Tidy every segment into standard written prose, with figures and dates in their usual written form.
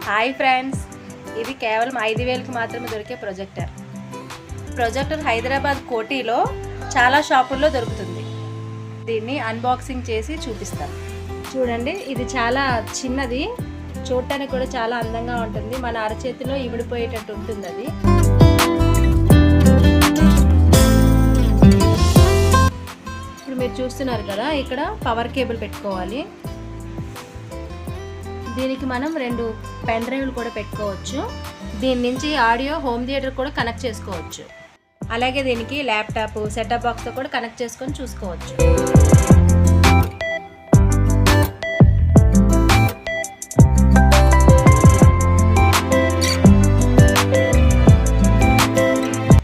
Hi friends, ఇది కేవలం 5,000కి మాత్రమే దొరికే ప్రొజెక్టర్ హైదరాబాద్ కోటిలో చాలా షాపుల్లో దొరుకుతుంది. దీన్ని అన్బాక్సింగ్ చేసి చూపిస్తాను. చూడండి, ఇది చాలా చిన్నది, చూడటానికి కూడా చాలా అందంగా ఉంటుంది. మన అరచేతిలో ఇమిడిపోయేటట్టు ఉంటుంది అది. ఇప్పుడు మీరు చూస్తున్నారు కదా, ఇక్కడ పవర్ కేబుల్ పెట్టుకోవాలి. దీనికి మనం 2 పెన్ డ్రైవ్లు కూడా పెట్టుకోవచ్చు. దీని నుంచి ఆడియో హోమ్ థియేటర్ కూడా కనెక్ట్ చేసుకోవచ్చు. అలాగే దీనికి ల్యాప్టాప్ సెటప్ బాక్స్తో కూడా కనెక్ట్ చేసుకొని చూసుకోవచ్చు.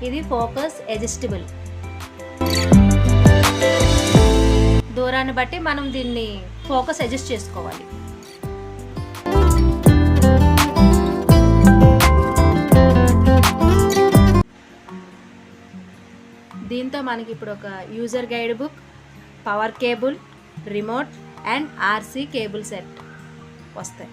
ఇది ఫోకస్ అడ్జస్టబుల్. దూరాన్ని బట్టి మనం దీన్ని ఫోకస్ అడ్జస్ట్ చేసుకోవాలి. దీంతో మనకి ఇప్పుడు ఒక user guide book, power cable, remote and RC cable set వస్తాయి.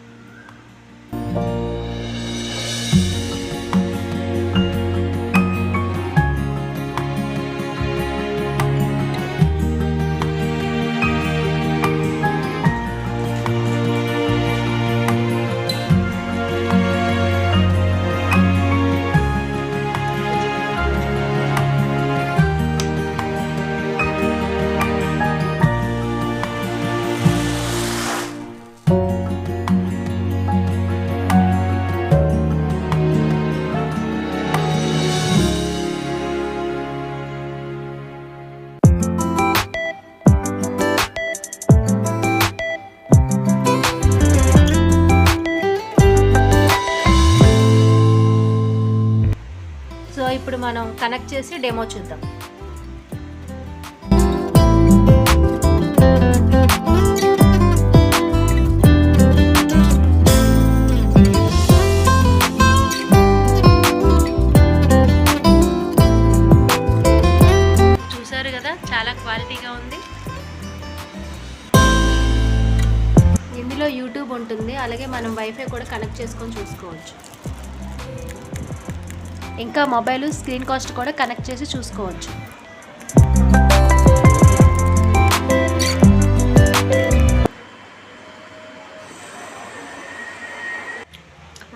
సో ఇప్పుడు మనం కనెక్ట్ చేసి డెమో చూద్దాం. చూసారు కదా, చాలా క్వాలిటీగా ఉంది. ఇందులో యూట్యూబ్ ఉంటుంది, అలాగే మనం వైఫై కూడా కనెక్ట్ చేసుకొని చూసుకోవచ్చు. ఇంకా మొబైల్ స్క్రీన్ కాస్ట్ కూడా కనెక్ట్ చేసి చూసుకోవచ్చు.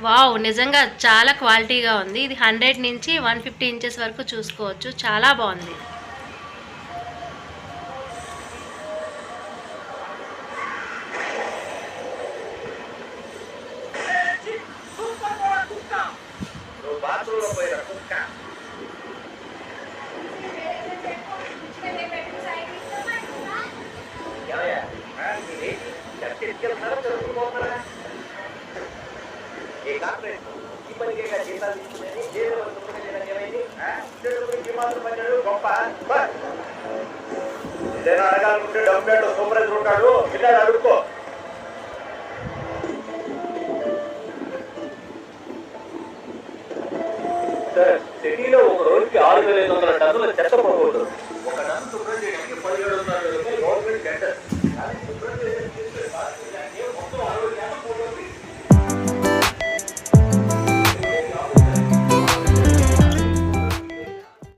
వావ్, నిజంగా చాలా క్వాలిటీగా ఉంది. ఇది 100 నుంచి 150 ఇంచెస్ వరకు చూసుకోవచ్చు. చాలా బాగుంది. సిటీలో ఒక రోజుకి 6,500 టన్నుల చెత్త పోకూడదు.